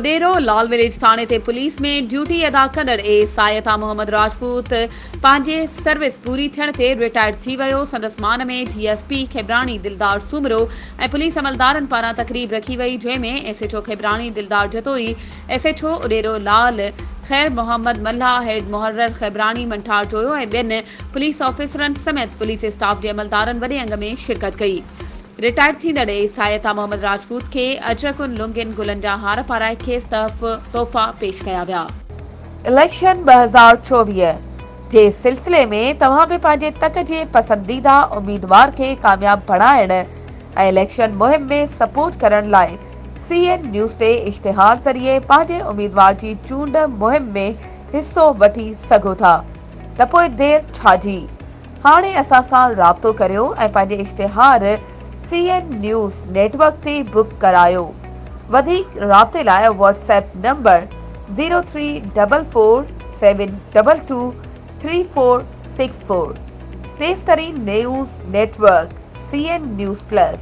उडेरो लाल village थाने ते police में duty अदा कंदड़ सायता मोहम्मद राजपूत पंहिंजे सर्विस पूरी थियण ते रिटायर थी वियो। संदसि मान में डीएसपी खेब्राणी दिलदार सूमरो ऐं पुलिस अमलदारनि पारां तकरीब रखी वई, जंहिंमें एसएचओ खेब्राणी दिलदार जतोई, एसएचओ उडेरो लाल खैर मोहम्मद मल्हा, हेड मुहर्रर खेब्राणी मंठार जोयो ऐं ॿियनि पुलिस ऑफिसरनि समेत पुलिस स्टाफ जे अमलदारनि वॾे अंग में शिरकत कई। रिटायर थींदड़ सायता मोहम्मद राजपूत खे अजरकुन लुंगिन गुलनि जा हार पाराए खेसि तोहफ़ा पेश कया विया। इलेक्शन 2024 जे सिलसिले में तव्हां बि पंहिंजे तक जे पसंदीदा उम्मीदवार खे कामयाब बणाइण ऐं इलेक्शन मुहिम में सपोर्ट करण लाइ CN न्यूज़ ते इश्तिहार ज़रिए पंहिंजे उम्मीदवार जी चूंड मुहिम में हिस्सो वठी सघो था, त पोइ देर छाजी। हाणे असां सां राब्तो करियो ऐं पंहिंजे इश्तिहार CN न्यूज़ नेटवर्क ते बुक करायो। वधीक राब्ते लाइ WhatsApp नंबर 03447223464। तेज़ तरीन news network CN news plus.